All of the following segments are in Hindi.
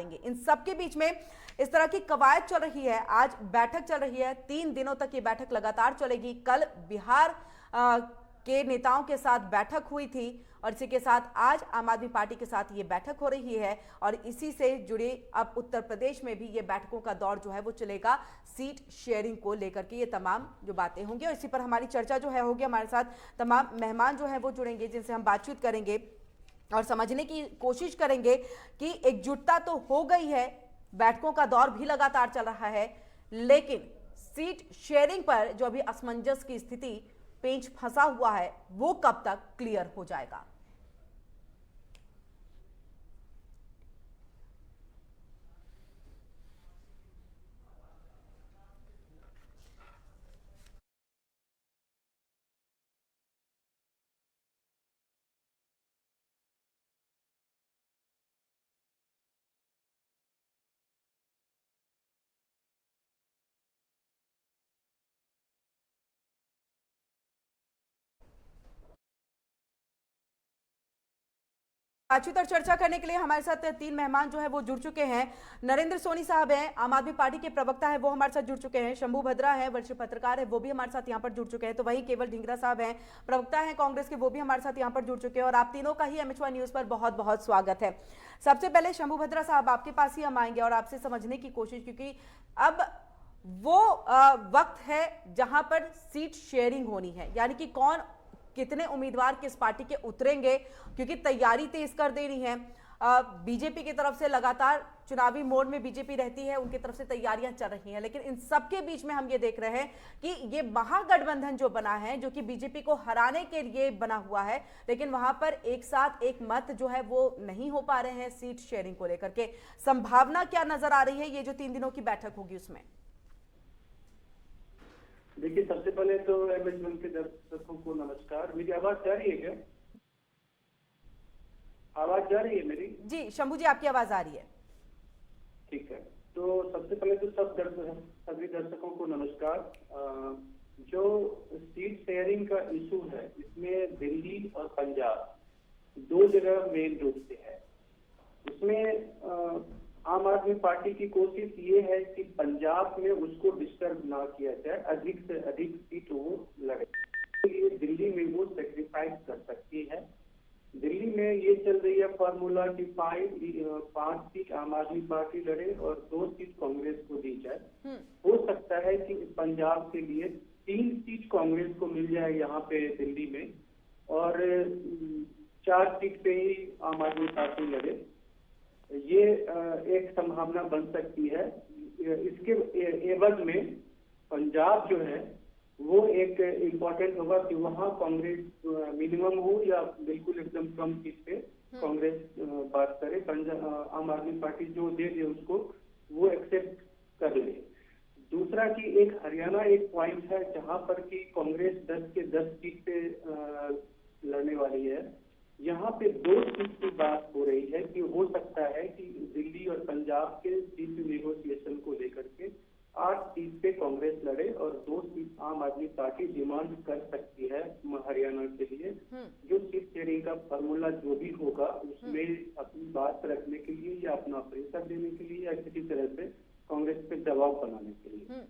बताएंगे। इन सब के बीच में इस तरह की कवायद चल रही है, आज बैठक चल रही है, 3 दिनों तक ये बैठक लगातार चलेगी। कल बिहार के नेताओं के साथ बैठक हुई थी और इसी के साथ आज आम आदमी पार्टी के साथ ये बैठक हो रही है और इसी से जुड़े अब उत्तर प्रदेश में भी ये बैठकों का दौर जो है वो चलेगा, सीट शेयरिंग को लेकर के ये तमाम जो बातें होंगी और इसी पर हमारी चर्चा जो है होगी। हमारे साथ तमाम मेहमान जो है वो जुड़ेंगे जिनसे हम बातचीत करेंगे और समझने की कोशिश करेंगे कि एकजुटता तो हो गई है, बैठकों का दौर भी लगातार चल रहा है, लेकिन सीट शेयरिंग पर जो अभी असमंजस की स्थिति पेंच फंसा हुआ है वो कब तक क्लियर हो जाएगा। बातचीत और चर्चा करने के लिए हमारे साथ 3 मेहमान जो है वो जुड़ चुके हैं। नरेंद्र सोनी साहब हैं, आम आदमी पार्टी के प्रवक्ता है, वो हमारे साथ जुड़ चुके हैं। शंभू भद्रा है, वरिष्ठ पत्रकार है, वो भी हमारे साथ यहाँ पर जुड़ चुके हैं। तो वही केवल ढींगरा साहब हैं, प्रवक्ता हैं कांग्रेस के, वो भी हमारे साथ यहाँ पर जुड़ चुके हैं। और आप तीनों का ही एमएच1 न्यूज पर बहुत बहुत स्वागत है। सबसे पहले शंभू भद्रा साहब, आपके पास ही हम आएंगे और आपसे समझने की कोशिश, क्योंकि अब वो वक्त है जहां पर सीट शेयरिंग होनी है, यानी कि कौन कितने उम्मीदवार किस पार्टी के उतरेंगे, क्योंकि तैयारी तेज कर देनी है। बीजेपी की तरफ से लगातार चुनावी मोड में बीजेपी रहती है, उनकी तरफ से तैयारियां चल रही हैं, लेकिन इन सब के बीच में हम ये देख रहे हैं कि ये महागठबंधन जो बना है, जो कि बीजेपी को हराने के लिए बना हुआ है, लेकिन वहां पर एक साथ एक मत जो है वो नहीं हो पा रहे हैं सीट शेयरिंग को लेकर के। संभावना क्या नजर आ रही है ये जो 3 दिनों की बैठक होगी उसमें? देखिए, सबसे पहले तो एमएच1 के दर्शकों को नमस्कार। मेरी आवाज जा रही है क्या? आवाज जा रही है मेरी? जी शंभू जी, आपकी आवाज आ रही है। ठीक है, तो सबसे पहले तो सभी दर्शकों को नमस्कार। जो सीट शेयरिंग का इशू है, इसमें दिल्ली और पंजाब 2 जगह मेन रूप से है। उसमें आम आदमी पार्टी की कोशिश ये है कि पंजाब में उसको डिस्टर्ब ना किया जाए, अधिक से अधिक सीट वो लड़े, इसलिए दिल्ली में वो सेक्रीफाइस कर सकती है। दिल्ली में ये चल रही है फॉर्मूला कि 5 सीट आम आदमी पार्टी लड़े और 2 सीट कांग्रेस को दी जाए। हो सकता है कि पंजाब के लिए 3 सीट कांग्रेस को मिल जाए यहाँ पे दिल्ली में, और 4 सीट पे ही आम आदमी पार्टी लड़े। ये एक संभावना बन सकती है। इसके एवज में पंजाब जो है वो एक इम्पोर्टेंट होगा कि वहाँ कांग्रेस मिनिमम हो या बिल्कुल एकदम कम सीट पे कांग्रेस बात करे, आम आदमी पार्टी जो दे दे उसको वो एक्सेप्ट कर ले। दूसरा कि एक हरियाणा एक पॉइंट है जहाँ पर कि कांग्रेस 10 के 10 सीट पे लड़ने वाली है। यहाँ पे 2 सीट की बात हो रही है कि हो सकता है कि दिल्ली और पंजाब के सीट नेगोशिएशन को लेकर के 8 सीट पे कांग्रेस लड़े और 2 सीट आम आदमी पार्टी डिमांड कर सकती है हरियाणा के लिए। जो सीट शेयरिंग का फॉर्मूला जो भी होगा उसमें अपनी बात रखने के लिए या अपना प्रेशर देने के लिए या किसी तरह से कांग्रेस पे दबाव बनाने के लिए,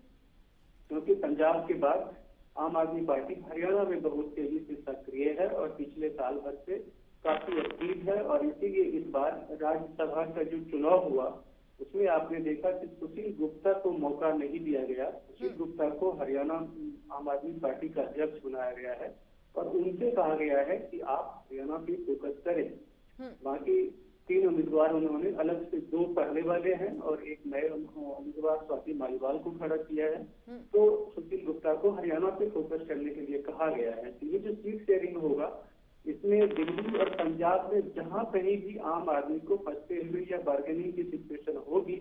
क्योंकि पंजाब के बाद आम आदमी पार्टी हरियाणा में बहुत तेजी से सक्रिय है और पिछले साल भर से काफी एक्टिव है। और इसीलिए इस बार राज्यसभा का जो चुनाव हुआ उसमें आपने देखा कि सुशील गुप्ता को मौका नहीं दिया गया। सुशील गुप्ता को हरियाणा आम आदमी पार्टी का अध्यक्ष बनाया गया है और उनसे कहा गया है कि आप हरियाणा पे फोकस करें। बाकी 3 उम्मीदवार उन्होंने अलग से 2 पहले वाले हैं और एक नए उम्मीदवार स्वाति मालीवाल को खड़ा किया है। तो सुशील गुप्ता को हरियाणा पे फोकस करने के लिए कहा गया है। तो ये जो सीट शेयरिंग होगा इसमें दिल्ली और पंजाब में जहां कहीं भी आम आदमी को फंसते हुए या बार्गेनिंग की सिचुएशन होगी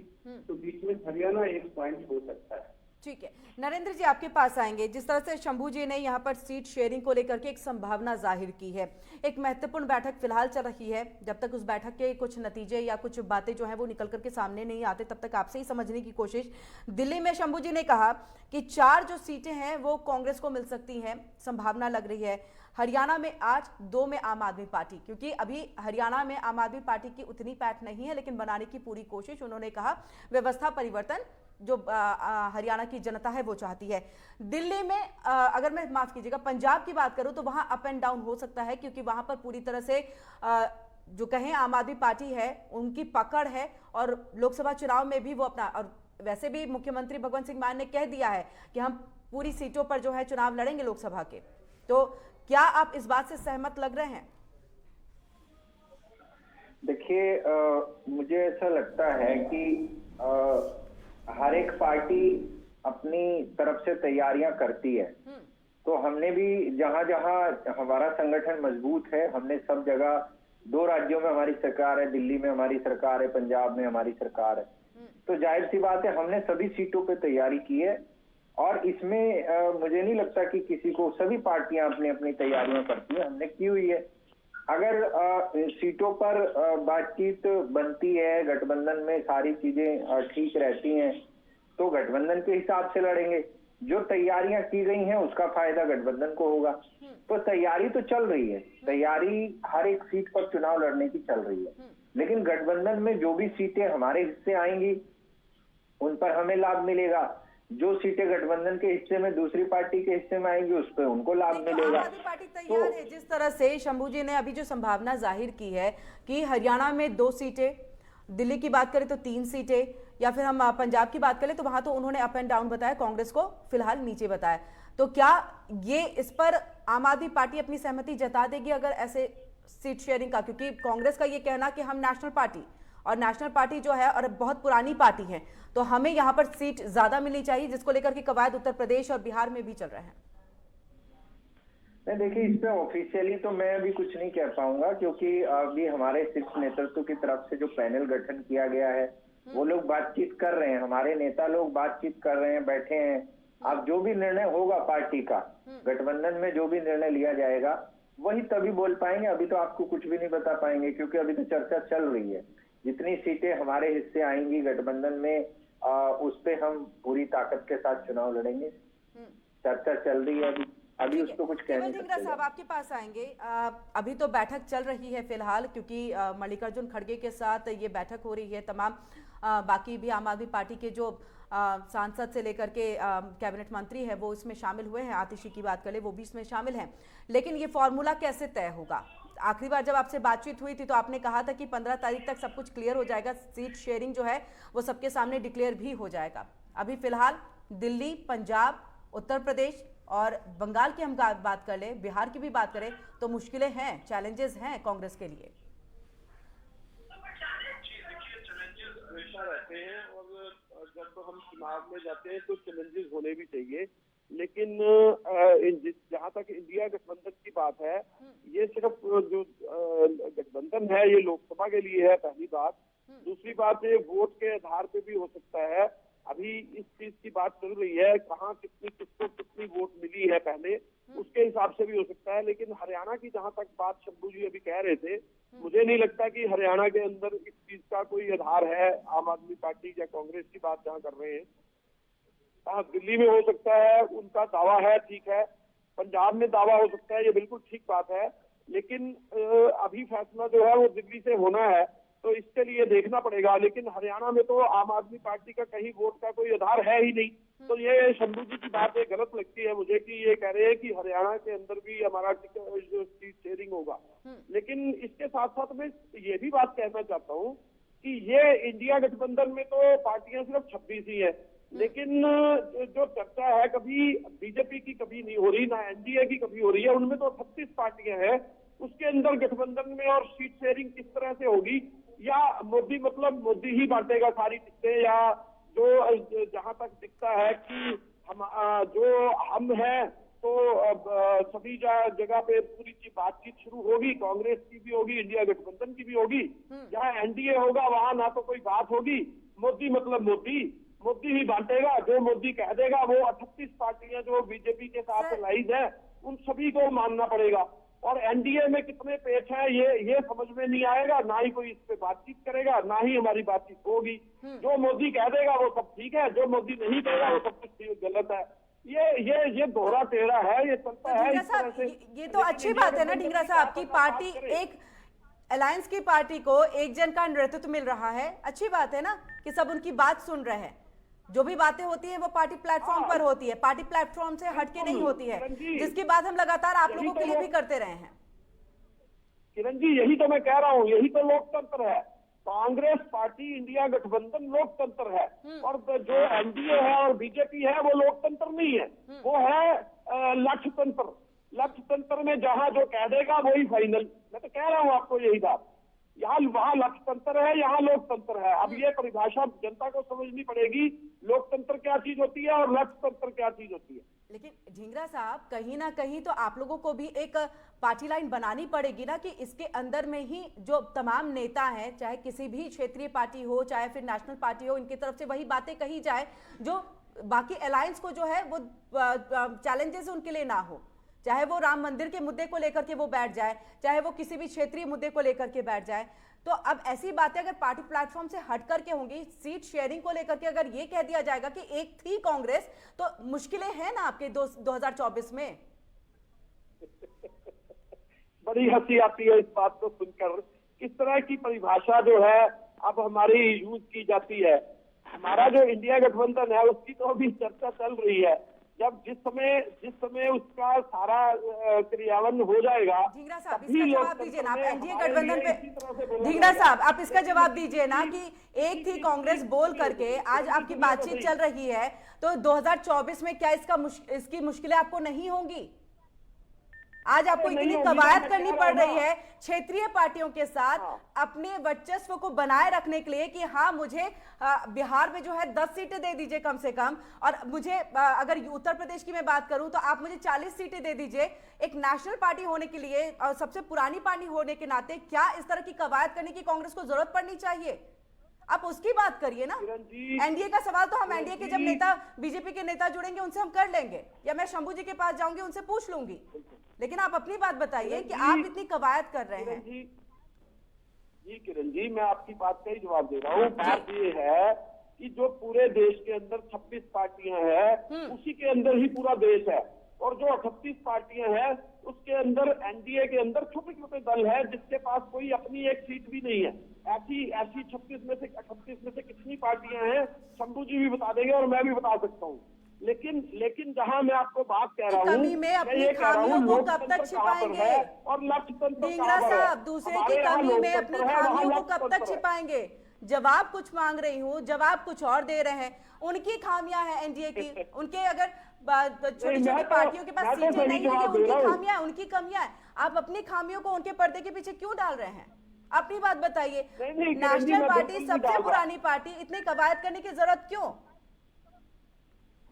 तो बीच में हरियाणा एक पॉइंट हो सकता है। ठीक है, नरेंद्र जी आपके पास आएंगे। जिस तरह से शंभू जी ने यहाँ पर सीट शेयरिंग को लेकर के एक संभावना जाहिर की है, एक महत्वपूर्ण बैठक फिलहाल चल रही है, जब तक उस बैठक के कुछ नतीजे या कुछ बातें जो है वो निकल करके सामने नहीं आते तब तक आपसे ही समझने की कोशिश। दिल्ली में शंभू जी ने कहा कि 4 जो सीटें हैं वो कांग्रेस को मिल सकती हैं, संभावना लग रही है। हरियाणा में 8, 2 में आम आदमी पार्टी, क्योंकि अभी हरियाणा में आम आदमी पार्टी की उतनी पैठ नहीं है, लेकिन बनाने की पूरी कोशिश, उन्होंने कहा व्यवस्था परिवर्तन जो हरियाणा की जनता है वो चाहती है। दिल्ली में अगर मैं माफ कीजिएगा पंजाब की बात करूं तो वहां अप एंड डाउन हो सकता है, क्योंकि वहां पर पूरी तरह से जो कहें आम आदमी पार्टी है उनकी पकड़ है, और लोकसभा चुनाव में भी वो अपना, और वैसे भी मुख्यमंत्री भगवंत सिंह मान ने कह दिया है कि हम पूरी सीटों पर जो है चुनाव लड़ेंगे लोकसभा के। तो क्या आप इस बात से सहमत लग रहे हैं? देखिए, मुझे ऐसा लगता है कि हर एक पार्टी अपनी तरफ से तैयारियां करती है। तो हमने भी जहां जहां हमारा संगठन मजबूत है, हमने सब जगह, 2 राज्यों में हमारी सरकार है, दिल्ली में हमारी सरकार है, पंजाब में हमारी सरकार है, तो जाहिर सी बात है हमने सभी सीटों पे तैयारी की है। और इसमें मुझे नहीं लगता कि किसी को, सभी पार्टियां अपनी अपनी तैयारियां करती है, हमने की हुई है। अगर सीटों पर बातचीत बनती है, गठबंधन में सारी चीजें ठीक रहती हैं, तो गठबंधन के हिसाब से लड़ेंगे। जो तैयारियां की गई हैं उसका फायदा गठबंधन को होगा। तो तैयारी तो चल रही है, तैयारी हर एक सीट पर चुनाव लड़ने की चल रही है, लेकिन गठबंधन में जो भी सीटें हमारे हिस्से आएंगी उन पर हमें लाभ मिलेगा। जो सीटें गठबंधन के हिस्से में दूसरी पार्टी के हिस्से में आएंगी उस पर उनको लाभ मिलेगा। आम आदमी पार्टी तैयार है, जिस तरह से शंभू जी ने अभी जो संभावना जाहिर की है कि हरियाणा में 2 सीटें, दिल्ली की बात करें तो 3 सीटें, या फिर हम पंजाब की बात करें तो वहां तो उन्होंने अप एंड डाउन बताया, कांग्रेस को फिलहाल नीचे बताया। तो क्या ये इस पर आम आदमी पार्टी अपनी सहमति जता देगी अगर ऐसे सीट शेयरिंग का? क्योंकि कांग्रेस का ये कहना कि हम नेशनल पार्टी, और नेशनल पार्टी जो है और बहुत पुरानी पार्टी है, तो हमें यहाँ पर सीट ज्यादा मिलनी चाहिए, जिसको लेकर के कवायद उत्तर प्रदेश और बिहार में भी चल रहे हैं। नहीं, देखिए, इस पे ऑफिशियली तो मैं अभी कुछ नहीं कह पाऊंगा, क्योंकि अभी हमारे शीर्ष नेतृत्व की तरफ से जो पैनल गठन किया गया है वो लोग बातचीत कर रहे हैं, हमारे नेता लोग बातचीत कर रहे हैं, बैठे हैं। अब जो भी निर्णय होगा पार्टी का, गठबंधन में जो भी निर्णय लिया जाएगा वही तभी बोल पाएंगे। अभी तो आपको कुछ भी नहीं बता पाएंगे, क्योंकि अभी तो चर्चा चल रही है। जितनी सीटें हमारे हिस्से आएंगी गठबंधन में, उस पे हम पूरी ताकत के साथ चुनाव लड़ेंगे। चर्चा चल रही है अभी उस पर कुछ कह नहीं सकते। साहब आपके पास आएंगे, अभी तो बैठक चल रही है फिलहाल, क्योंकि मल्लिकार्जुन खड़गे के साथ ये बैठक हो रही है। तमाम बाकी भी आम आदमी पार्टी के जो सांसद से लेकर के कैबिनेट मंत्री है वो इसमें शामिल हुए हैं। आतिशी की बात करें वो भी इसमें शामिल हैं, लेकिन ये फॉर्मूला कैसे तय होगा? आखिरी बार जब आपसे बातचीत हुई थी तो आपने कहा था कि 15 तारीख तक सब कुछ क्लियर हो जाएगा, सीट शेयरिंग जो है वो सबके सामने डिक्लेयर भी हो जाएगा। अभी फिलहाल दिल्ली, पंजाब, उत्तर प्रदेश और बंगाल की हम बात कर लें, बिहार की भी बात करें तो मुश्किलें हैं, चैलेंजेस हैं कांग्रेस के लिए। चैलेंजेस हमेशा रहते हैं, और जब हम चुनाव में जाते हैं तो चैलेंजेस होने भी चाहिए। लेकिन जहां तक इंडिया गठबंधन की बात है, ये सिर्फ जो गठबंधन है ये लोकसभा के लिए है, पहली बात। दूसरी बात, ये वोट के आधार पे भी हो सकता है। अभी इस चीज की बात चल रही है, कहाँ किसको कितनी वोट मिली है पहले, उसके हिसाब से भी हो सकता है। लेकिन हरियाणा की जहां तक बात शंभू जी अभी कह रहे थे, मुझे नहीं लगता कि हरियाणा के अंदर इस चीज का कोई आधार है। आम आदमी पार्टी या कांग्रेस की बात जहां कर रहे हैं, दिल्ली में हो सकता है, उनका दावा है, ठीक है। पंजाब में दावा हो सकता है, ये बिल्कुल ठीक बात है। लेकिन अभी फैसला जो है वो दिल्ली से होना है, तो इसके लिए देखना पड़ेगा। लेकिन हरियाणा में तो आम आदमी पार्टी का कहीं वोट का कोई आधार है ही नहीं। तो ये शंभू जी की बात गलत लगती है मुझे कि ये कह रहे हैं कि हरियाणा के अंदर भी हमारा जो सीट शेयरिंग होगा। लेकिन इसके साथ साथ मैं ये भी बात कहना चाहता हूँ कि ये इंडिया गठबंधन में तो पार्टियां सिर्फ 26 ही है, लेकिन जो चर्चा है कभी बीजेपी की कभी नहीं हो रही, ना एनडीए की कभी हो रही है, उनमें तो 36 पार्टियां हैं। उसके अंदर गठबंधन में और सीट शेयरिंग किस तरह से होगी, या मोदी मतलब मोदी ही बांटेगा सारी सीटें, या जो जहां तक दिखता है कि हम हैं तो सभी जगह पे पूरी बातचीत शुरू होगी, कांग्रेस की भी होगी, इंडिया गठबंधन की भी होगी। जहां एनडीए होगा वहां ना तो कोई बात होगी, मोदी मतलब मोदी ही बांटेगा। जो मोदी कह देगा वो 38 पार्टियां जो बीजेपी के साथ लाइज है उन सभी को मानना पड़ेगा। और एनडीए में कितने पेच है ये समझ में नहीं आएगा, ना ही कोई इस पे बातचीत करेगा, ना ही हमारी बातचीत होगी। जो मोदी कह देगा वो सब ठीक है, जो मोदी नहीं कहेगा वो सब कुछ गलत है। ये दोहरा तेरा है, ये चलता है ढींगरा इस तरह साहब, से। ये तो अच्छी बात है ना ढींगरा साहब की पार्टी, एक अलायंस की पार्टी को एक जन का नेतृत्व मिल रहा है, अच्छी बात है ना कि सब उनकी बात सुन रहे हैं। जो भी बातें होती हैं वो पार्टी प्लेटफॉर्म पर होती है, पार्टी प्लेटफॉर्म से हटके नहीं होती है, जिसकी बात हम लगातार आप लोगों के लिए भी करते रहे हैं। किरण जी, यही तो मैं कह रहा हूँ, यही तो लोकतंत्र है। कांग्रेस पार्टी इंडिया गठबंधन लोकतंत्र है, और जो एनडीए है और बीजेपी है वो लोकतंत्र नहीं है, वो है लक्ष्यतंत्र। लक्ष्यतंत्र में जहां जो कह देगा वही फाइनल। मैं तो कह रहा हूं आपको यही बात, यहाँ वहां लक्ष्यतंत्र है, यहाँ लोकतंत्र है। अब ये परिभाषा जनता को समझनी पड़ेगी, लोकतंत्र क्या चीज होती है और लक्ष्यतंत्र क्या चीज होती है। लेकिन ढींगरा साहब, कहीं ना कहीं तो आप लोगों को भी एक पार्टी लाइन बनानी पड़ेगी ना, कि इसके अंदर में ही जो तमाम नेता हैं, चाहे किसी भी क्षेत्रीय पार्टी हो चाहे फिर नेशनल पार्टी हो, इनकी तरफ से वही बातें कही जाए जो बाकी अलायंस को जो है वो चैलेंजेस उनके लिए ना हो। चाहे वो राम मंदिर के मुद्दे को लेकर के वो बैठ जाए, चाहे वो किसी भी क्षेत्रीय मुद्दे को लेकर के बैठ जाए। तो अब ऐसी बातें अगर पार्टी प्लेटफॉर्म से हट करके होंगी, सीट शेयरिंग को लेकर के अगर ये कह दिया जाएगा कि एक थी कांग्रेस, तो मुश्किलें हैं ना आपके 2024 में। बड़ी हंसी आती है इस बात को सुनकर, किस तरह की परिभाषा जो है अब हमारी यूज की जाती है। हमारा जो इंडिया गठबंधन है उसकी तो अभी चर्चा चल रही है। जब जिस समय उसका सारा क्रियान्वयन हो जाएगा, ढींगरा साहब इसका जवाब दीजिए ना, आप एनडीए गठबंधन पे, ढींगरा साहब आप इसका जवाब दीजिए ना कि एक थी कांग्रेस बोल करके आज आपकी बातचीत चल रही है, तो 2024 में क्या इसकी मुश्किलें आपको नहीं होंगी? आज आपको इतनी कवायद करनी पड़ रही है क्षेत्रीय पार्टियों के साथ अपने वर्चस्व को बनाए रखने के लिए कि हाँ मुझे बिहार में जो है 10 सीटें दे दीजिए कम से कम, और मुझे अगर उत्तर प्रदेश की मैं बात करूं तो आप मुझे 40 सीटें दे दीजिए। एक नेशनल पार्टी होने के लिए और सबसे पुरानी पार्टी होने के नाते क्या इस तरह की कवायद करने की कांग्रेस को जरूरत पड़नी चाहिए? आप उसकी बात करिए ना। एनडीए का सवाल तो हम एनडीए के जब नेता बीजेपी के नेता जुड़ेंगे उनसे हम कर लेंगे, या मैं शंभू जी के पास जाऊंगी उनसे पूछ लूंगी, लेकिन आप अपनी बात बताइए कि आप इतनी कवायद कर रहे हैं। जी किरण जी, मैं आपकी बात का ही जवाब दे रहा हूँ। बात ये है कि जो पूरे देश के अंदर 26 पार्टियां हैं, उसी के अंदर ही पूरा देश है, और जो 38 पार्टियां हैं उसके अंदर एनडीए के अंदर छोटे छोटे दल है जिसके पास कोई अपनी एक सीट भी नहीं है। ऐसी 36 में से 38 में से कितनी पार्टियां हैं शंभू जी भी बता देंगे और मैं भी बता सकता हूँ। लेकिन जहां मैं आपको बात कह रहा हूँ, कमी में अपनी खामियों को कब तक छिपाएंगे? और लक्ष्यतंत्र ढींगरा साहब, दूसरे की कमी में अपनी खामियों को कब तक छिपाएंगे? जवाब कुछ मांग रही हूँ, जवाब कुछ और दे रहे हैं। उनकी खामियां हैं एनडीए की, उनके अगर छोटी छोटी पार्टियों के पास सीटें नहीं है, उनकी खामियां है, उनकी कमियां है। आप अपनी खामियों को उनके पर्दे के पीछे क्यों डाल रहे हैं? अपनी बात बताइए। नेशनल पार्टी सबसे पुरानी पार्टी, इतनी कवायद करने की जरूरत क्यों?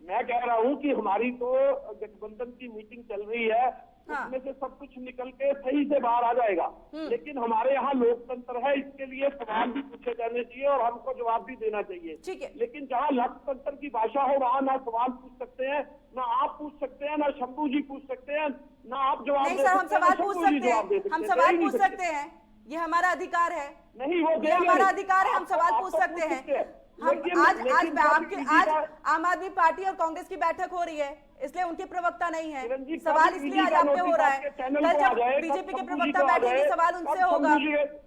मैं कह रहा हूं कि हमारी तो गठबंधन की मीटिंग चल रही है, उसमें से सब कुछ निकल के सही से बाहर आ जाएगा। लेकिन हमारे यहाँ लोकतंत्र है, इसके लिए सवाल भी पूछे जाने चाहिए और हमको जवाब भी देना चाहिए। ठीक है। लेकिन जहाँ लोकतंत्र की भाषा हो वहाँ ना सवाल पूछ सकते हैं, ना आप पूछ सकते हैं, ना शंभू जी पूछ सकते हैं, ना आप जवाब नहीं सर, हम सवाल पूछ सकते हैं, हम सवाल पूछ सकते हैं, ये हमारा अधिकार है। नहीं, वो ये हमारा अधिकार है, हम सवाल पूछ सकते हैं। हम आज आम आदमी पार्टी और कांग्रेस की बैठक हो रही है, इसलिए उनके प्रवक्ता नहीं है। सवाल इसलिए आज आप पे हो रहा है, कल जब बीजेपी के प्रवक्ता बैठेंगे सवाल उनसे होगा।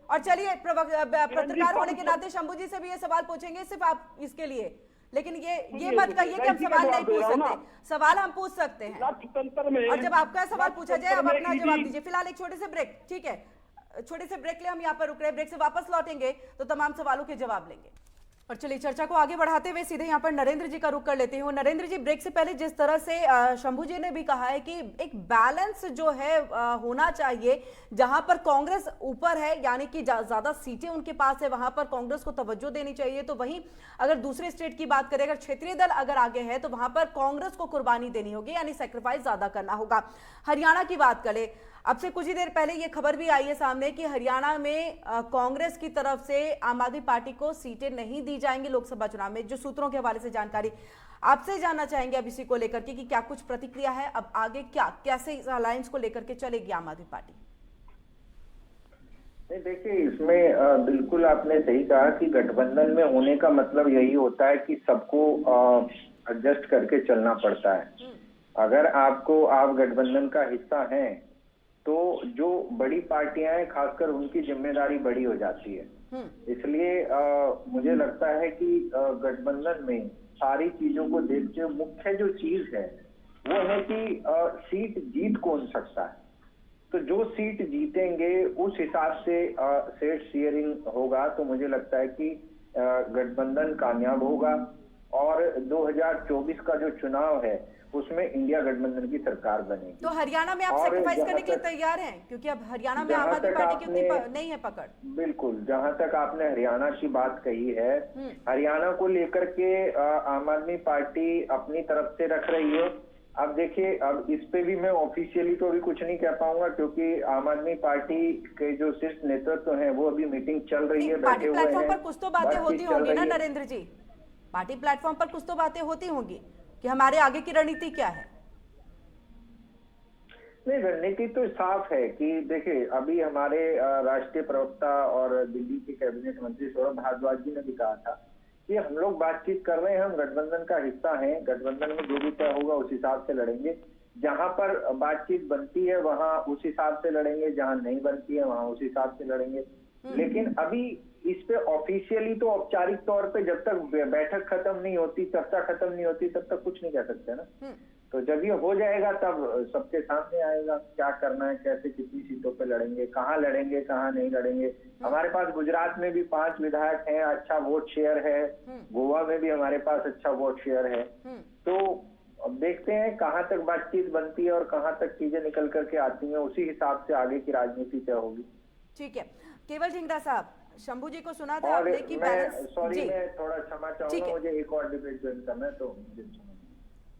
और चलिए, पत्रकार होने के नाते शंभू जी से भी ये सवाल पूछेंगे, सिर्फ आप इसके लिए। लेकिन ये मत कहिए कि हम सवाल नहीं पूछ सकते, सवाल हम पूछ सकते हैं। और जब आपका सवाल पूछा जाए आप अपना जवाब दीजिए। फिलहाल एक छोटे से ब्रेक, ठीक है, छोटे से ब्रेक ले हम यहाँ पर रुक रहे हैं। ब्रेक से वापस लौटेंगे तो तमाम सवालों के जवाब लेंगे। और चलिए चर्चा को आगे बढ़ाते हुए सीधे यहाँ पर नरेंद्र जी का रुख कर लेते हूँ। नरेंद्र जी, ब्रेक से पहले जिस तरह से शंभू जी ने भी कहा है कि एक बैलेंस जो है होना चाहिए, जहां पर कांग्रेस ऊपर है यानी कि ज्यादा सीटें उनके पास है, वहां पर कांग्रेस को तवज्जो देनी चाहिए। तो वहीं अगर दूसरे स्टेट की बात करें, अगर क्षेत्रीय दल अगर आगे है तो वहां पर कांग्रेस को कुर्बानी देनी होगी, यानी सेक्रीफाइस ज्यादा करना होगा। हरियाणा की बात करें, अब से कुछ ही देर पहले ये खबर भी आई है सामने कि हरियाणा में कांग्रेस की तरफ से आम आदमी पार्टी को सीटें नहीं दी जाएंगी लोकसभा चुनाव में। जो सूत्रों के हवाले से जानकारी आपसे जानना चाहेंगे अब इसी को लेकर के कि क्या कुछ प्रतिक्रिया है, अब आगे कैसे इस अलायंस को लेकर के चलेगी आम आदमी पार्टी? नहीं, देखिए, इसमें बिल्कुल आपने सही कहा कि गठबंधन में होने का मतलब यही होता है कि सबको एडजस्ट करके चलना पड़ता है। अगर आप गठबंधन का हिस्सा हैं तो जो बड़ी पार्टियां हैं खासकर उनकी जिम्मेदारी बड़ी हो जाती है। इसलिए मुझे लगता है कि गठबंधन में सारी चीजों को देखते हुए मुख्य जो चीज है वो है कि सीट जीत कौन सकता है। तो जो सीट जीतेंगे उस हिसाब से सीट शेयरिंग होगा, तो मुझे लगता है कि गठबंधन कामयाब होगा और 2024 का जो चुनाव है उसमें इंडिया गठबंधन की सरकार बनेगी। तो हरियाणा में आप सैक्रिफाइस करने के लिए तैयार हैं, क्योंकि अब हरियाणा में आम आदमी पार्टी की उतनी नहीं है पकड़। बिल्कुल, जहां तक आपने हरियाणा की बात कही है, हरियाणा को लेकर के आम आदमी पार्टी अपनी तरफ से रख रही है। अब देखिए, अब इस पे भी मैं ऑफिशियली तो अभी कुछ नहीं कह पाऊंगा, क्योंकि आम आदमी पार्टी के जो शीर्ष नेतृत्व है वो अभी मीटिंग चल रही है, बैठे हुए हैं। प्लेटफॉर्म पर कुछ तो बातें होती होंगी ना नरेंद्र जी, पार्टी प्लेटफॉर्म पर कुछ तो बातें होती होंगी कि हमारे आगे की रणनीति क्या है। नहीं, रणनीति तो साफ है कि देखिए, अभी हमारे राष्ट्रीय प्रवक्ता और दिल्ली के कैबिनेट मंत्री सौरभ भारद्वाज जी ने भी कहा था कि हम लोग बातचीत कर रहे हैं, हम गठबंधन का हिस्सा हैं, गठबंधन में जो भी तय होगा उस हिसाब से लड़ेंगे। जहां पर बातचीत बनती है वहां उस हिसाब से लड़ेंगे, जहां नहीं बनती है वहां उस हिसाब से लड़ेंगे। लेकिन अभी इस पे ऑफिशियली तो औपचारिक तौर पे जब तक बैठक खत्म नहीं होती, चर्चा खत्म नहीं होती, तब तक कुछ नहीं कह सकते ना। तो जब ये हो जाएगा तब सबके सामने आएगा क्या करना है, कैसे कितनी सीटों पे लड़ेंगे, कहाँ नहीं लड़ेंगे। हमारे पास गुजरात में भी 5 विधायक हैं, अच्छा वोट शेयर है, गोवा में भी हमारे पास अच्छा वोट शेयर है। तो अब देखते हैं कहाँ तक बातचीत बनती है और कहाँ तक चीजें निकल करके आती हैं, उसी हिसाब से आगे की राजनीति तय होगी। ठीक है, केवल ढींगरा साहब, शंभू जी को सुना था आपने कि मैं थोड़ा क्षमा चाहूंगा, मुझे एक और डिबेट ज्वाइन करना है तो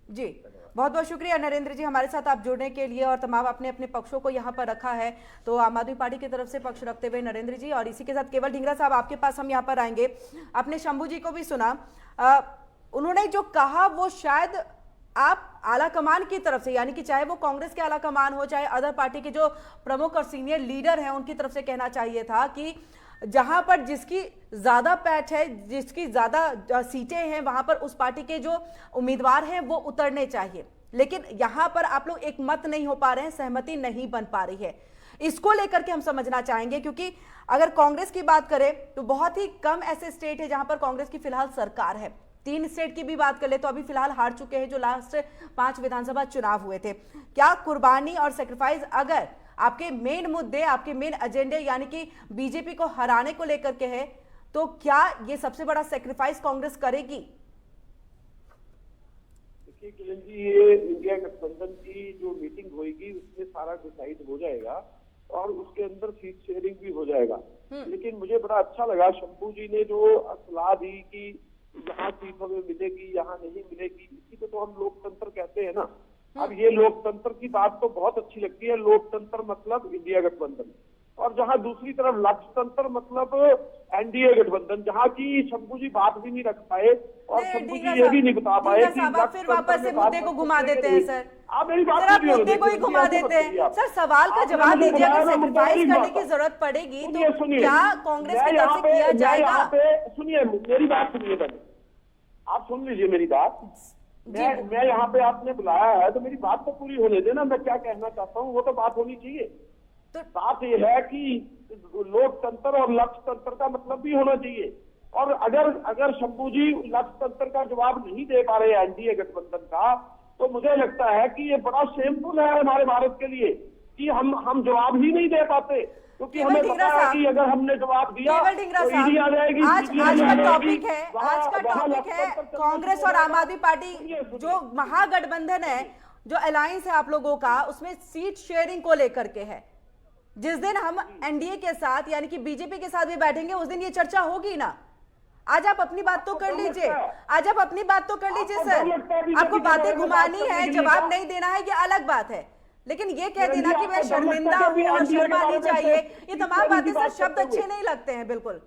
जी। बहुत बहुत शुक्रिया नरेंद्र जी हमारे साथ आप जुड़ने के लिए, और तमाम अपने अपने पक्षों को यहाँ पर रखा है। तो आम आदमी पार्टी की तरफ से पक्ष रखते हुए नरेंद्र जी, और इसी के साथ केवल ढींगरा साहब आपके पास हम यहाँ पर आएंगे। आपने शंभू जी को भी सुना, उन्होंने जो कहा वो शायद आप आला कमान की तरफ से, यानी कि चाहे वो कांग्रेस के आला कमान हो चाहे अदर पार्टी के जो प्रमुख और सीनियर लीडर हैं उनकी तरफ से कहना चाहिए था कि जहां पर जिसकी ज्यादा पैठ है, जिसकी ज्यादा सीटें हैं, वहां पर उस पार्टी के जो उम्मीदवार हैं वो उतरने चाहिए। लेकिन यहां पर आप लोग एक मत नहीं हो पा रहे हैं, सहमति नहीं बन पा रही है। इसको लेकर के हम समझना चाहेंगे, क्योंकि अगर कांग्रेस की बात करें तो बहुत ही कम ऐसे स्टेट है जहां पर कांग्रेस की फिलहाल सरकार है। 3 स्टेट की भी बात कर ले तो अभी फिलहाल हार चुके हैं जो लास्ट 5 विधानसभा चुनाव हुए थे। क्या कुर्बानी और सेक्रीफाइस अगर आपके मेन मुद्दे, आपके मेन एजेंडे यानी कि बीजेपी को हराने को लेकर के है, तो क्या ये सबसे बड़ा सेक्रीफाइस कांग्रेस करेगी? देखिए किरण जी, ये इंडिया गठबंधन की जो मीटिंग होगी उसमें सारा डिसाइड हो जाएगा और उसके अंदर सीट शेयरिंग भी हो जाएगा। लेकिन मुझे बड़ा अच्छा लगा शंभू जी ने जो सलाह दी कि यहाँ सीट हमें मिलेगी, यहाँ नहीं मिलेगी, इसी को तो हम लोकतंत्र कहते हैं ना। अब ये लोकतंत्र की बात तो बहुत अच्छी लगती है, लोकतंत्र मतलब इंडिया गठबंधन, और जहां दूसरी तरफ लक्ष्यतंत्र मतलब एनडीए गठबंधन, जहां की शंभू जी बात भी नहीं रख पाए और शंभू जी ये भी नहीं बता पाए कि फिर वापस से मुद्दे को घुमा देते हैं सर। आप मेरी बात आप मुद्दे को ही घुमा देते हैं सर। सवाल का जवाब दीजिए, अगर सेक्रीफाइस करने की जरूरत पड़ेगी तो क्या कांग्रेस की तरफ से किया जाएगा? सुनिए मेरी बात, सुनिए पहले आप सुन लीजिए मेरी बात। मैं यहाँ पे आपने बुलाया है तो मेरी बात तो पूरी होने देना, मैं क्या कहना चाहता हूँ वो तो बात होनी चाहिए। तो बात यह है कि लोकतंत्र और लक्ष्यतंत्र का मतलब भी होना चाहिए, और अगर शंभू जी लक्ष्यतंत्र का जवाब नहीं दे पा रहे एनडीए गठबंधन का, तो मुझे लगता है कि ये बड़ा शेमफुल है हमारे भारत के लिए कि हम जवाब ही नहीं दे पाते, क्योंकि हमें पता है कि अगर हमने जवाब दिया तो ईडी आ जाएगी। आज का टॉपिक है कांग्रेस और आम आदमी पार्टी जो महागठबंधन है, जो अलायंस है आप लोगों का, उसमें सीट शेयरिंग को लेकर के है। जिस दिन हम एनडीए के साथ यानी कि बीजेपी के साथ भी बैठेंगे उस दिन ये चर्चा होगी ना। आज आप अपनी बात तो कर लीजिए, आज आप अपनी बात तो कर लीजिए सर। आपको बातें घुमानी है, जवाब नहीं देना है, ये अलग बात है, लेकिन ये कह देना कि मैं शर्मिंदा हूं और शर्मा नहीं चाहिए, ये तमाम बातें सर शब्द अच्छे नहीं लगते हैं। बिल्कुल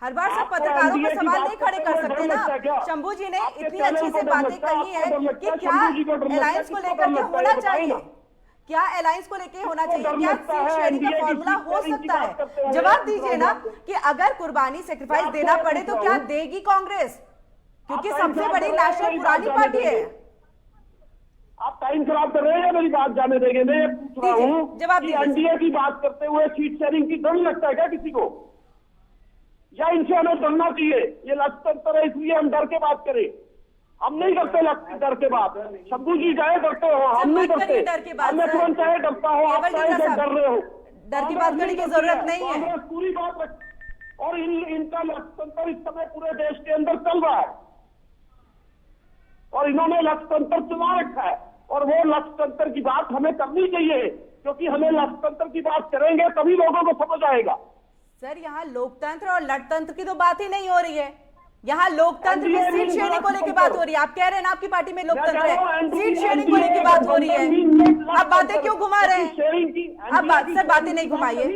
हर बार सब पत्रकारों पर सवाल नहीं खड़े कर सकते ना। शंभू जी ने इतनी अच्छी से बातें कही है कि क्या अलायंस को लेकर के होना चाहिए, क्या अलायंस को लेकर होना चाहिए, क्या सीट शेयरिंग का फॉर्मूला हो सकता है? जवाब दीजिए ना कि अगर कुर्बानी सेक्रीफाइस देना पड़े तो क्या देगी कांग्रेस? क्योंकि आप टाइम सबसे खराब बड़ी कर रहे हैं, नेशनल मेरी पुरानी बात पार्टी जाने है। देंगे। आप टाइम खराब कर रहे हैं या मेरी बात जाने देंगे? मैं ये पूछ रहा दीजिए, हूँ जवाब कि दीजिए। एनडीए की बात करते हुए सीट शेयरिंग की डर नहीं लगता है क्या किसी को? या इनसे हमें डरना चाहिए? ये लोकतंत्र है इसलिए हम डर के बात करें। हम नहीं करते डर के बात। शंभू जी चाहे डरते हो, हम नहीं मत करिए डरते। डर की बात, अन्य सर। तुरंत चाहे डरता हो, आप केवल चाहे ढींगरा जो साहब, डर रहे हो। डर की बात करने की जरूरत नहीं है। कांग्रेस पूरी बात रख और इनका लोकतंत्र इस समय पूरे देश के अंदर चल रहा है और इन्होंने लोकतंत्र चुना रखा है और वो लोकतंत्र की बात हमें करनी चाहिए, क्योंकि हमें लोकतंत्र की बात करेंगे तभी लोगों को समझ आएगा। सर यहाँ लोकतंत्र और लटतंत्र की तो बात ही नहीं हो रही है। यहाँ लोकतंत्र में सीट शेयरिंग को लेकर बात हो रही है। आप कह रहे हैं ना आपकी पार्टी में लोकतंत्र है, सीट शेयरिंग को लेकर बात हो रही है। आप बातें क्यों घुमा रहे हैं? आप सर बातें नहीं घुमाइए,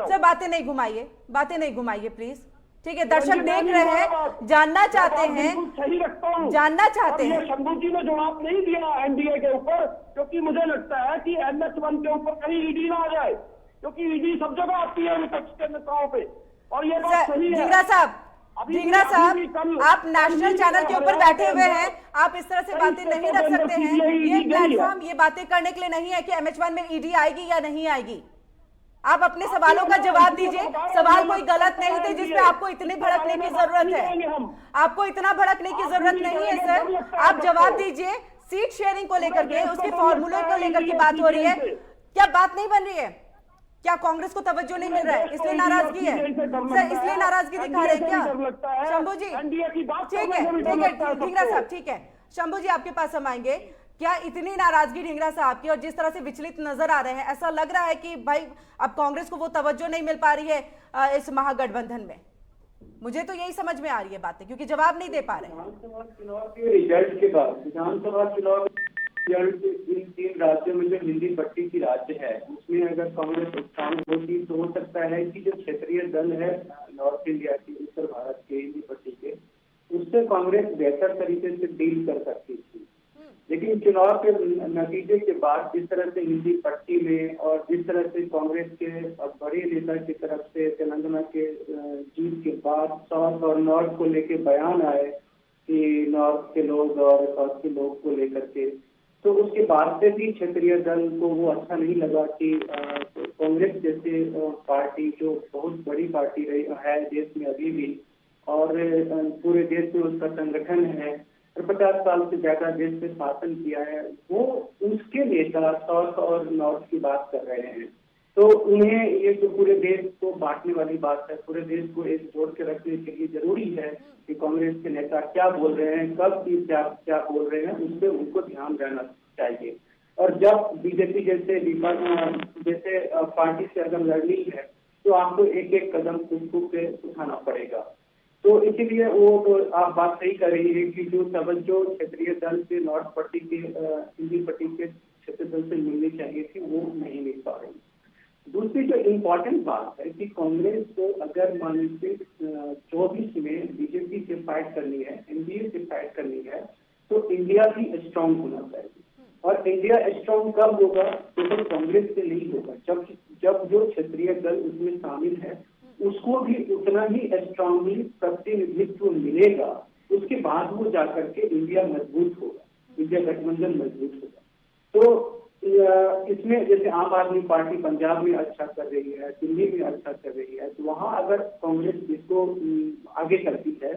सर बातें नहीं घुमाइए, बातें नहीं घुमाइए प्लीज। ठीक है, दर्शक देख रहे हैं, जानना चाहते हैं, सही रखता हूँ, जानना चाहते हैं। शंभू जी ने जवाब नहीं दिया एनडीए के ऊपर, क्योंकि मुझे लगता है कि NH1 के ऊपर कहीं ईडी ना आ जाए, क्योंकि ईडी सब जगह आती है विपक्ष के नेताओं पे और ये बात सही है। ढींगरा साहब, आप नेशनल चैनल के ऊपर बैठे हुए हैं, आप इस तरह से बातें नहीं रख सकते हैं। ये प्लेटफॉर्म ये बातें करने के लिए नहीं है कि MH1 में ईडी आएगी या नहीं आएगी। आप अपने सवालों का जवाब दीजिए। सवाल कोई गलत नहीं थे जिसपे आपको इतनी भड़कने की जरूरत है। आपको इतना भड़कने की जरूरत नहीं है सर। आप जवाब दीजिए। सीट शेयरिंग को लेकर के, उसके फॉर्मूले को लेकर की बात हो रही है, क्या बात नहीं बन रही है? क्या कांग्रेस को तवज्जो नहीं मिल रहा है इसलिए नाराजगी है? सर इसलिए नाराजगी दिखा रहे हैं क्या शंभू जी? ठीक है ढींगरा साहब, ठीक है शंभू जी, आपके पास हम आएंगे। क्या इतनी नाराजगी ढींगरा साहब की और जिस तरह से विचलित नजर आ रहे हैं, ऐसा लग रहा है कि भाई अब कांग्रेस को वो तवज्जो नहीं मिल पा रही है इस महागठबंधन में? मुझे तो यही समझ में आ रही है बातें, क्योंकि जवाब नहीं दे पा रहे। विधानसभा चुनाव के रिजल्ट के बाद विधानसभा चुनाव इन 3 राज्यों में जो हिंदी पट्टी की राज्य है उसमें अगर कांग्रेस उत्थान होती तो हो सकता है कि जो क्षेत्रीय दल है नॉर्थ इंडिया की, उत्तर भारत के हिंदी पट्टी के, उससे कांग्रेस बेहतर तरीके से डील कर सकती थी। लेकिन चुनाव के नतीजे के बाद जिस तरह से हिंदी पट्टी में और जिस तरह से कांग्रेस के बड़े नेता की तरफ से तेलंगाना के जीत के बाद साउथ और नॉर्थ को लेकर बयान आए कि नॉर्थ के लोग और साउथ के लोग को लेकर के, तो उसके बाद से भी क्षेत्रीय दल को वो अच्छा नहीं लगा कि कांग्रेस जैसे पार्टी जो बहुत बड़ी पार्टी रही है देश में अभी भी और पूरे देश में उसका संगठन है और 50 साल से ज्यादा देश में शासन किया है, वो उसके नेता साउथ और नॉर्थ की बात कर रहे हैं। तो उन्हें ये जो पूरे देश को बांटने वाली बात है, पूरे देश को एक जोड़ के रखने के लिए जरूरी है कि कांग्रेस के नेता क्या बोल रहे हैं, कब की क्या बोल रहे हैं, उस पर उनको ध्यान रहना चाहिए। और जब बीजेपी जैसे पार्टी से अगर लड़नी है तो आपको एक एक कदम खुद पे उठाना पड़ेगा। तो इसीलिए वो तो आप बात सही कर रही है कि जो तवज्जो क्षेत्रीय दल से नॉर्थ पट्टी के हिंदी पट्टी के क्षेत्रीय दल से मिलनी चाहिए थी वो नहीं मिल पा रही। दूसरी जो इम्पोर्टेंट बात है कि कांग्रेस को अगर मान लीजिए 24 में बीजेपी से फाइट करनी है, एनडीए से फाइट करनी है, तो इंडिया भी स्ट्रांग होना चाहिए। और इंडिया स्ट्रांग कब होगा? केवल कांग्रेस से नहीं होगा, जब जो क्षेत्रीय दल उसमें शामिल है उसको भी उतना ही स्ट्रांगली प्रतिनिधित्व मिलेगा, उसके बाद वो जाकर के इंडिया मजबूत होगा, इंडिया गठबंधन मजबूत होगा। तो इसमें जैसे आम आदमी पार्टी पंजाब में अच्छा कर रही है, दिल्ली में अच्छा कर रही है, तो वहां अगर कांग्रेस इसको आगे करती है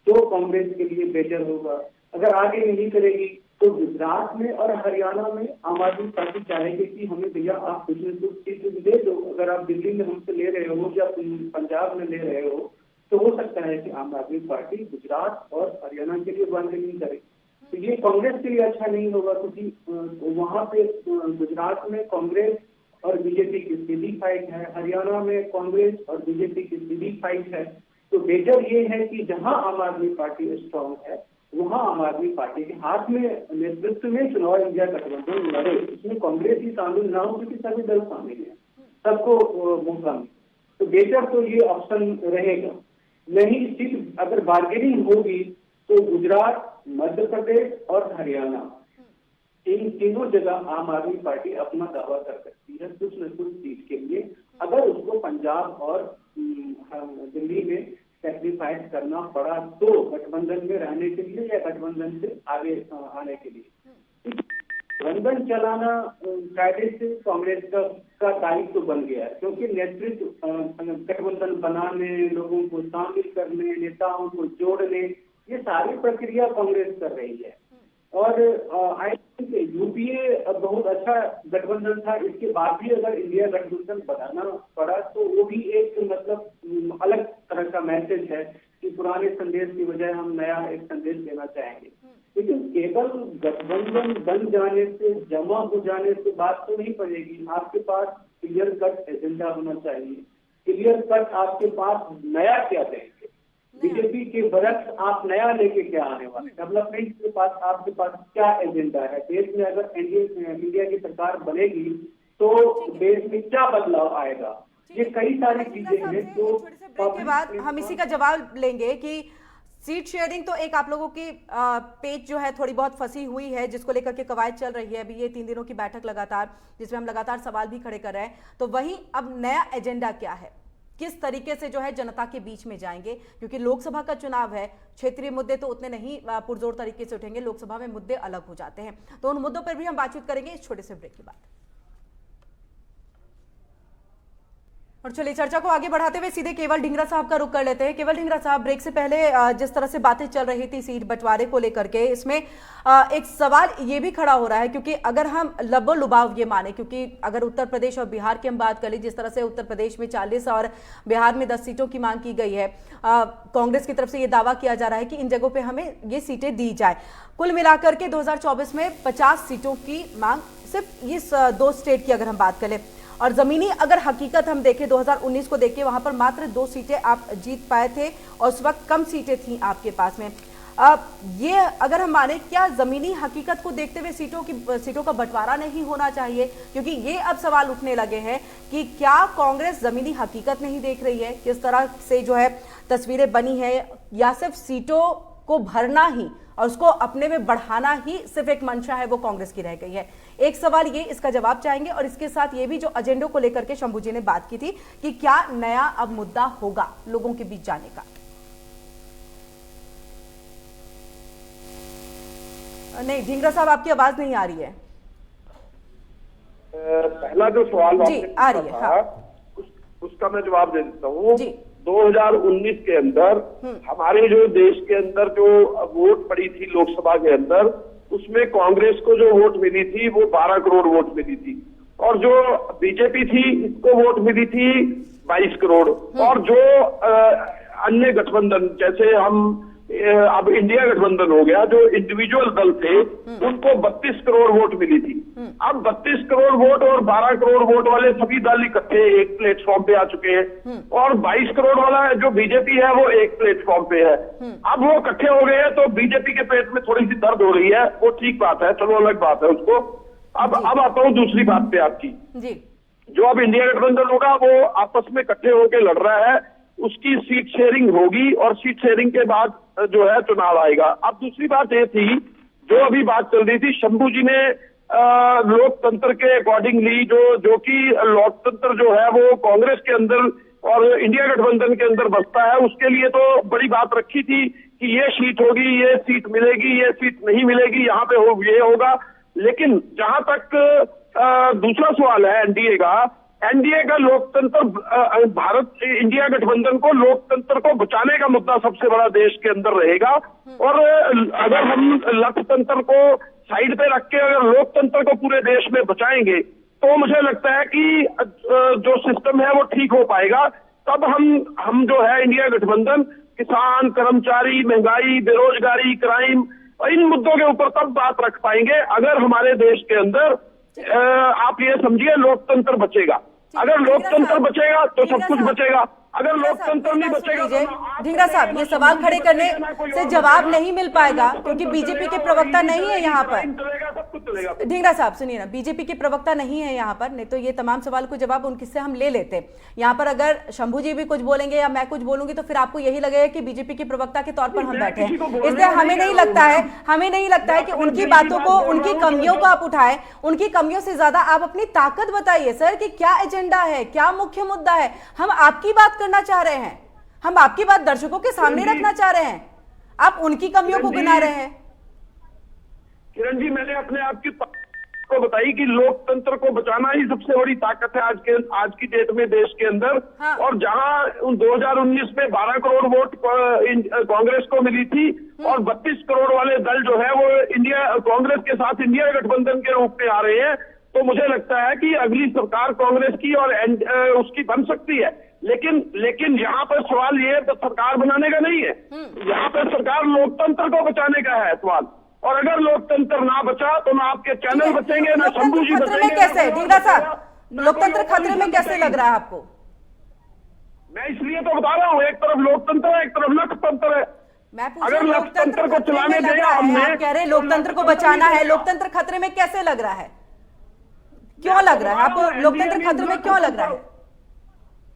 तो कांग्रेस के लिए बेहतर होगा। अगर आगे नहीं करेगी तो गुजरात में और हरियाणा में आम आदमी पार्टी चाहेगी कि हमें भैया आप कुछ न कुछ चीज दे दो। अगर आप दिल्ली में हमसे ले रहे हो या पंजाब में ले रहे हो तो हो सकता है कि आम आदमी पार्टी गुजरात और हरियाणा के लिए बार्गेनिंग करे। तो ये कांग्रेस के लिए अच्छा नहीं होगा, क्योंकि वहां पे गुजरात में कांग्रेस और बीजेपी की सीधी फाइट है, हरियाणा में कांग्रेस और बीजेपी की सीधी फाइट है। तो बेहतर ये है कि जहां आम आदमी पार्टी स्ट्रांग है वहां आम आदमी पार्टी के हाथ में नेतृत्व में चुनाव इंडिया गठबंधन लड़े, इसमें कांग्रेस ही शामिल ना हो क्योंकि सभी दल शामिल है, सबको मौका मिले। तो बेहतर तो ये ऑप्शन रहेगा। नहीं, सिर्फ अगर बार्गेनिंग होगी तो गुजरात, मध्य प्रदेश और हरियाणा इन तीनों जगह आम आदमी पार्टी अपना दावा कर सकती है कुछ न कुछ सीट के लिए, अगर उसको पंजाब और दिल्ली में सेक्रीफाइस करना पड़ा तो गठबंधन में रहने के लिए या गठबंधन से आगे आने के लिए। गठबंधन चलाना कायदे से कांग्रेस का दायित्व बन गया है, क्योंकि नेतृत्व गठबंधन बनाने, लोगों को शामिल करने, नेताओं को जोड़ने, ये सारी प्रक्रिया कांग्रेस कर रही है। और आई थिंक यूपीए बहुत अच्छा गठबंधन था, इसके बाद भी अगर इंडिया गठबंधन बनाना पड़ा तो वो भी एक मतलब अलग तरह का मैसेज है कि पुराने संदेश की बजाय हम नया एक संदेश देना चाहेंगे। लेकिन केवल गठबंधन बन जाने से, जमा हो जाने से बात तो नहीं पड़ेगी। आपके पास क्लियर कट एजेंडा होना चाहिए, क्लियर कट आपके पास नया क्या देंगे, बीजेपी के बरस आप नया लेके क्या आने वाले, डेवलपमेंट के पास आपके पास क्या एजेंडा है। देश में अगर इंडिया की सरकार बनेगी तो देश में क्या बदलाव आएगा, ये कई सारी चीजें हैं जो के बाद हम इसी का जवाब लेंगे कि सीट शेयरिंग तो एक आप लोगों की पेज जो है थोड़ी बहुत फंसी हुई है, जिसको लेकर के कवायद चल रही है अभी ये 3 दिनों की बैठक लगातार, जिसमें हम लगातार सवाल भी खड़े कर रहे हैं। तो वहीं अब नया एजेंडा क्या है, किस तरीके से जो है जनता के बीच में जाएंगे, क्योंकि लोकसभा का चुनाव है, क्षेत्रीय मुद्दे तो उतने नहीं पुरजोर तरीके से उठेंगे, लोकसभा में मुद्दे अलग हो जाते हैं। तो उन मुद्दों पर भी हम बातचीत करेंगे इस छोटे से ब्रेक के बाद। और चलिए चर्चा को आगे बढ़ाते हुए सीधे केवल ढींगरा साहब का रुख कर लेते हैं। केवल ढींगरा साहब, ब्रेक से पहले जिस तरह से बातें चल रही थी सीट बंटवारे को लेकर के, इसमें एक सवाल ये भी खड़ा हो रहा है, क्योंकि अगर हम लबो लुभाव ये माने, क्योंकि अगर उत्तर प्रदेश और बिहार की हम बात कर ली, जिस तरह से उत्तर प्रदेश में 40 और बिहार में 10 सीटों की मांग की गई है, कांग्रेस की तरफ से ये दावा किया जा रहा है कि इन जगहों पर हमें ये सीटें दी जाए। कुल मिलाकर के 2024 में 50 सीटों की मांग सिर्फ इस 2 स्टेट की अगर हम बात करें, और जमीनी अगर हकीकत हम देखें 2019 को देखिए, वहां पर मात्र 2 सीटें आप जीत पाए थे और उस वक्त कम सीटें थी आपके पास में। ये अगर हम माने, क्या जमीनी हकीकत को देखते हुए सीटों का बंटवारा नहीं होना चाहिए? क्योंकि ये अब सवाल उठने लगे हैं कि क्या कांग्रेस जमीनी हकीकत नहीं देख रही है, किस तरह से जो है तस्वीरें बनी है, या सिर्फ सीटों को भरना ही और उसको अपने में बढ़ाना ही सिर्फ एक मंशा है वो कांग्रेस की रह गई है? एक सवाल ये, इसका जवाब चाहेंगे। और इसके साथ ये भी जो एजेंडों को लेकर के शंभू जी ने बात की थी कि क्या नया अब मुद्दा होगा लोगों के बीच जाने का? नहीं ढींगरा साहब, आपकी आवाज नहीं आ रही है। पहला जो सवाल जी आ रही है, हाँ। उसका मैं जवाब दे देता हूँ। 2019 के अंदर हमारे जो देश के अंदर जो वोट पड़ी थी लोकसभा के अंदर, उसमें कांग्रेस को जो वोट मिली थी वो 12 करोड़ वोट मिली थी, और जो बीजेपी थी इसको वोट मिली थी 22 करोड़, और जो अन्य गठबंधन जैसे हम अब इंडिया गठबंधन हो गया, जो इंडिविजुअल दल थे उनको 32 करोड़ वोट मिली थी। अब 32 करोड़ वोट और 12 करोड़ वोट वाले सभी दल इकट्ठे एक प्लेटफॉर्म पे आ चुके हैं, और 22 करोड़ वाला जो बीजेपी है वो एक प्लेटफॉर्म पे है। अब वो इकट्ठे हो गए हैं तो बीजेपी के पेट में थोड़ी सी दर्द हो रही है, वो ठीक बात है, चलो अलग बात है उसको। अब आता हूँ दूसरी बात पे आपकी जी। जो अब इंडिया गठबंधन होगा वो आपस में इकट्ठे होकर लड़ रहा है, उसकी सीट शेयरिंग होगी और सीट शेयरिंग के बाद जो है चुनाव आएगा। अब दूसरी बात ये थी, जो अभी बात चल रही थी, शंभू जी ने लोकतंत्र के अकॉर्डिंगली जो कि लोकतंत्र जो है वो कांग्रेस के अंदर और इंडिया गठबंधन के अंदर बसता है, उसके लिए तो बड़ी बात रखी थी कि ये सीट होगी, ये सीट मिलेगी, ये सीट नहीं मिलेगी, यहाँ पे ये होगा। लेकिन जहां तक दूसरा सवाल है एनडीए का लोकतंत्र, भारत इंडिया गठबंधन को लोकतंत्र को बचाने का मुद्दा सबसे बड़ा देश के अंदर रहेगा। और अगर हम लोकतंत्र को साइड पे रख के अगर लोकतंत्र को पूरे देश में बचाएंगे तो मुझे लगता है कि जो सिस्टम है वो ठीक हो पाएगा। तब हम जो है इंडिया गठबंधन किसान, कर्मचारी, महंगाई, बेरोजगारी, क्राइम, इन मुद्दों के ऊपर तब बात रख पाएंगे अगर हमारे देश के अंदर आप ये समझिए लोकतंत्र बचेगा। अगर लोकतंत्र बचेगा तो सब कुछ बचेगा, अगर लोकतंत्र नहीं बचेगा तो ढींगरा साहब, ये सवाल खड़े करने से जवाब नहीं मिल पाएगा क्योंकि बीजेपी के प्रवक्ता नहीं है यहाँ पर। ढींगरा साहब सुनिए ना, बीजेपी के प्रवक्ता नहीं है यहाँ पर, नहीं तो ये तमाम सवाल को जवाब उनसे हम ले लेते। यहाँ पर अगर शंभू जी भी कुछ बोलेंगे या मैं कुछ बोलूंगी तो फिर आपको यही लगेगा कि बीजेपी के प्रवक्ता के तौर पर हम बैठे हैं। इसलिए हमें नहीं लगता है कि उनकी बातों को, उनकी कमियों को आप उठाएं। उनकी कमियों से ज्यादा आप अपनी ताकत बताइए सर कि क्या एजेंडा है, क्या मुख्य मुद्दा है। हम आपकी बात करना चाह रहे हैं, हम आपकी बात दर्शकों के सामने रखना चाह रहे हैं, आप उनकी कमियों को गिना रहे हैं। किरण जी, मैंने अपने आप की को बताई कि लोकतंत्र को बचाना ही सबसे बड़ी ताकत है आज की डेट में देश के अंदर। हाँ। और जहां 2019 में 12 करोड़ वोट कांग्रेस को मिली थी और 32 करोड़ वाले दल जो है वो कांग्रेस के साथ इंडिया गठबंधन के रूप में आ रहे हैं, तो मुझे लगता है कि अगली सरकार कांग्रेस की और उसकी बन सकती है। लेकिन यहाँ पर सवाल ये तो सरकार बनाने का नहीं है, यहाँ पर सरकार लोकतंत्र को बचाने का है सवाल। और अगर लोकतंत्र ना बचा तो ना आपके चैनल बचेंगे, ना शंभू जी बचेंगे। कैसे ढींगरा साहब, लोकतंत्र खतरे में कैसे लग रहा है आपको? मैं इसलिए तो बता रहा हूँ, एक तरफ लोकतंत्र है, एक तरफ लक्षतंत्र है। मैं अगर लोकतंत्र को चलाने दिया हमने, आप कह रहे हैं लोकतंत्र को बचाना है, लोकतंत्र खतरे में कैसे लग रहा है? क्यों लग रहा है आपको लोकतंत्र खतरे में, क्यों लग रहा है?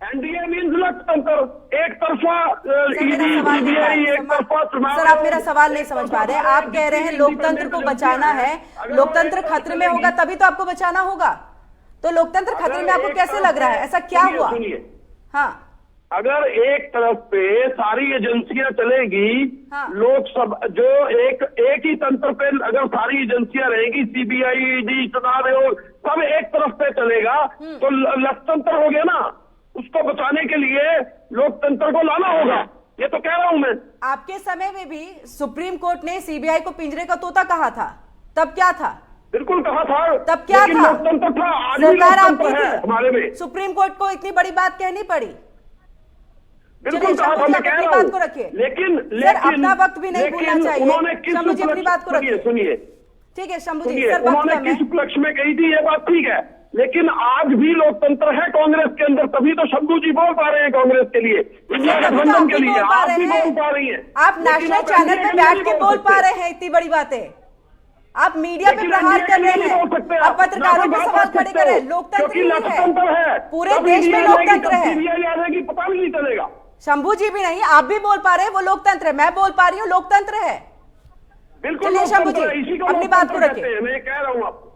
एनडीए मीन्स लोकतंत्र, एक तरफा सर आप मेरा सवाल नहीं समझ पा रहे। आप कह रहे हैं लोकतंत्र को बचाना है, लोकतंत्र खतरे में होगा तभी तो आपको बचाना होगा, तो लोकतंत्र खतरे में आपको कैसे लग रहा है? ऐसा क्या हुआ? हाँ, अगर एक तरफ पे सारी एजेंसियां चलेगी, हाँ। लोकसभा जो एक ही तंत्र पे अगर सारी एजेंसियां रहेगी, सीबीआई, ईडी, चुनाव आयोग सब एक तरफ पे चलेगा तो लोकतंत्र हो गया ना। उसको बचाने के लिए लोकतंत्र को लाना होगा, ये तो कह रहा हूं मैं। आपके समय में भी सुप्रीम कोर्ट ने सीबीआई को पिंजरे का तोता कहा था, तब क्या था? बिल्कुल कहा था, तब क्या था? लोकतंत्र था, आज भी सरकार लोकतंत्र आपकी है हमारे में। सुप्रीम कोर्ट को इतनी बड़ी बात कहनी पड़ी। बिल्कुल कहा था, मैं कह रहा बात को रखिए, लेकिन अपना वक्त भी नहीं भूलना चाहिए। उन्होंने किस शंभू जी अपनी बात को रखिए, सुनिए, ठीक है शंभू जी, उन्होंने किस उपलक्ष्य में कही थी ये बात ठीक है, लेकिन आज भी लोकतंत्र है कांग्रेस के अंदर, तभी तो शंभू जी बोल पा रहे हैं कांग्रेस के लिए, इंडिया गठबंधन के लिए। आप भी बोल पा रही हैं, आप नेशनल चैनल पे बैठ के बोल पा रहे हैं इतनी बड़ी बातें, आप मीडिया पे प्रहार कर रहे हैं, आप पत्रकारों पे सवाल खड़े कर रहे हैं। लोकतंत्र है, पूरे देश में लोकतंत्र है, पता भी नहीं चलेगा। शंभू जी भी नहीं, आप भी बोल पा रहे हैं वो लोकतंत्र है, मैं बोल पा रही हूँ लोकतंत्र है। बिल्कुल शंभू जी अपनी बात को रखिए, मैं कह रहा हूँ आपको,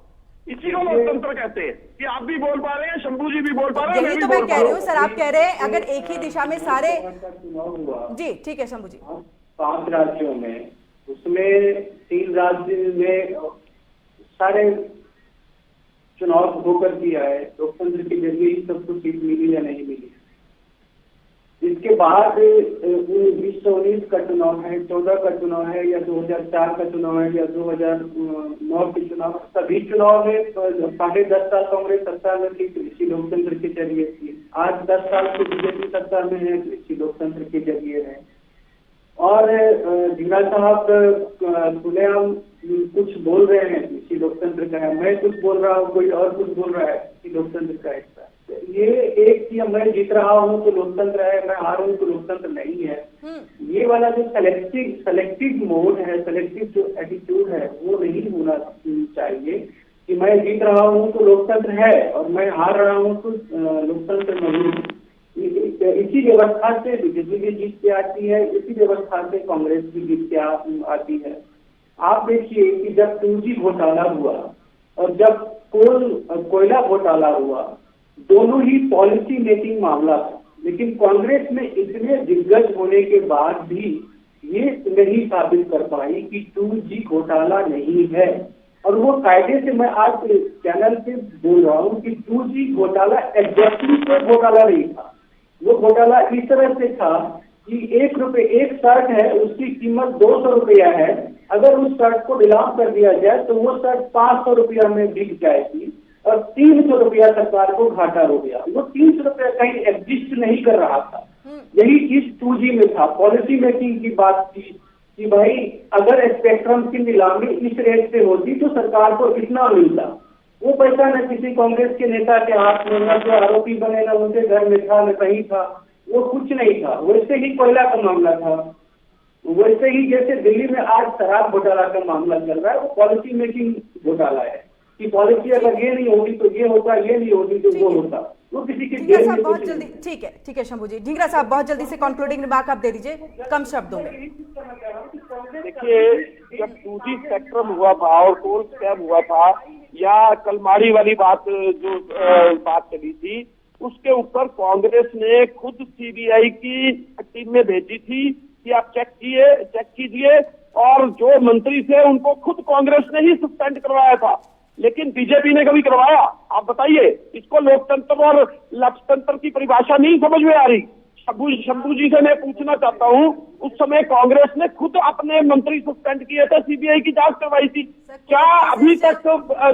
इसी को लोकतंत्र कहते हैं कि आप भी बोल पा रहे हैं, शंभू जी भी बोल पा रहे हैं। यही तो मैं कह रही हूँ सर, आप कह रहे हैं अगर एक ही दिशा में सारे, जी ठीक है शंभू जी। 5 राज्यों में, उसमें 3 राज्य में सारे चुनाव होकर किया है, लोकतंत्र के जरिए ही सबको सीट मिली या नहीं मिली। इसके बाद 2019 का चुनाव है, 14 का चुनाव है, या 2004 का चुनाव है, या 2009 के चुनाव, सभी चुनाव में 10.5 साल कांग्रेस सरकार में थी, कृषि लोकतंत्र के जरिए थी। आज 10 साल से बीजेपी सरकार में है, कृषि लोकतंत्र के जरिए है। और ढींगरा साहब खुलेआम कुछ बोल रहे हैं कृषि लोकतंत्र का है, मैं कुछ बोल रहा हूँ, कोई और कुछ बोल रहा है कृषि लोकतंत्र का हिस्सा। ये एक कि मैं जीत रहा हूँ तो लोकतंत्र है, मैं हार हूँ तो लोकतंत्र नहीं है। ये वाला जो सेलेक्टिव मोड है, सेलेक्टिव जो एटीट्यूड है, वो नहीं होना चाहिए कि मैं जीत रहा हूँ तो लोकतंत्र है और मैं हार रहा हूँ तो लोकतंत्र नहीं है। इसी व्यवस्था से बीजेपी भी जीत के आती है, इसी व्यवस्था से कांग्रेस भी जीत के आती है। आप देखिए कि जब 2G घोटाला हुआ और जब कोयला घोटाला हुआ, दोनों ही पॉलिसी मेकिंग मामला था, लेकिन कांग्रेस में इतने दिग्गज होने के बाद भी ये नहीं साबित कर पाई कि 2G घोटाला नहीं है। और वो कायदे से मैं आज चैनल पे बोल रहा हूँ कि 2G घोटाला एग्जैक्टली कोई घोटाला नहीं था। वो घोटाला इस तरह से था कि एक शर्ट है, उसकी कीमत 200 रुपया है, अगर उस शर्ट को नीलाम कर दिया जाए तो वो शर्ट 500 रुपया में बिक जाएगी और 300 रुपया सरकार को घाटा हो गया। वो 300 रुपया कहीं एग्जिस्ट नहीं कर रहा था। यही चीज 2G में था, पॉलिसी मेकिंग की बात थी कि भाई अगर स्पेक्ट्रम की नीलामी इस रेट पे होती तो सरकार को इतना मिलता। वो पैसा न किसी कांग्रेस के नेता के हाथ में, न जो आरोपी बने, न उनके घर में था, न कहीं था, वो कुछ नहीं था। वैसे ही कोयला का मामला था, वैसे ही जैसे दिल्ली में आज शराब घोटाला का मामला चल रहा है, वो पॉलिसी मेकिंग घोटाला है कि पॉलिसी अगर ये नहीं होगी तो ये होगा, ये नहीं होगी तो वो होगा। वो किसी की जेब में बहुत जल्दी, ठीक है शंभू जी। ढींगरा साहब बहुत जल्दी से कंक्लूडिंग रिमार्क आप दे दीजिए, कम शब्दों में। देखिए, जब 2G स्पेक्ट्रम हुआ था और टोल स्कैम हुआ था, या कलमाड़ी वाली बात जो बात चली थी, उसके ऊपर कांग्रेस ने खुद सीबीआई की टीम में भेजी थी कि आप चेक कीजिए, और जो मंत्री थे उनको खुद कांग्रेस ने ही सस्पेंड करवाया था, लेकिन बीजेपी ने कभी करवाया? आप बताइए। इसको लोकतंत्र और लोकतंत्र की परिभाषा नहीं समझ में आ रही। शंभू जी से मैं पूछना चाहता हूं, उस समय कांग्रेस ने खुद अपने मंत्री सस्पेंड किए थे, सीबीआई की जांच करवाई थी। क्या अभी तक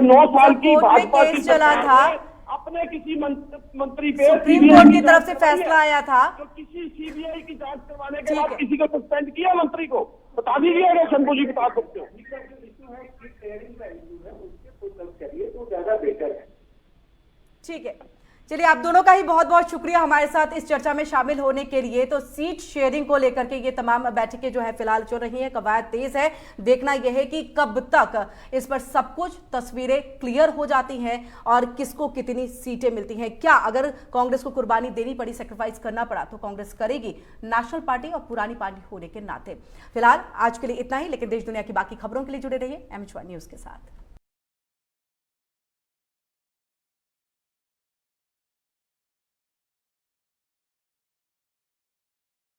9 साल की भाजपा की चला था, अपने किसी मंत्री पे सुप्रीम कोर्ट की तरफ से फैसला आया था, तो किसी सीबीआई की जांच करवाने के बाद किसी को सस्पेंड किया मंत्री को? बता दीजिए अगर शंभू जी बता सकते हो। करिए तो ज्यादा बेटर है। ठीक है, चलिए आप दोनों का ही बहुत बहुत शुक्रिया हमारे साथ इस चर्चा में शामिल होने के लिए। तो सीट शेयरिंग को लेकर के ये तमाम बैठकें जो है फिलहाल चल रही हैं, कवायद तेज है। देखना यह है कि कब तक इस पर सब कुछ तस्वीरें क्लियर हो जाती हैं और किसको कितनी सीटें मिलती हैं। क्या अगर कांग्रेस को कुर्बानी देनी पड़ी, सेक्रीफाइस करना पड़ा, तो कांग्रेस करेगी नेशनल पार्टी और पुरानी पार्टी होने के नाते। फिलहाल आज के लिए इतना ही, लेकिन देश दुनिया की बाकी खबरों के लिए जुड़े रहिए MH1 न्यूज के साथ।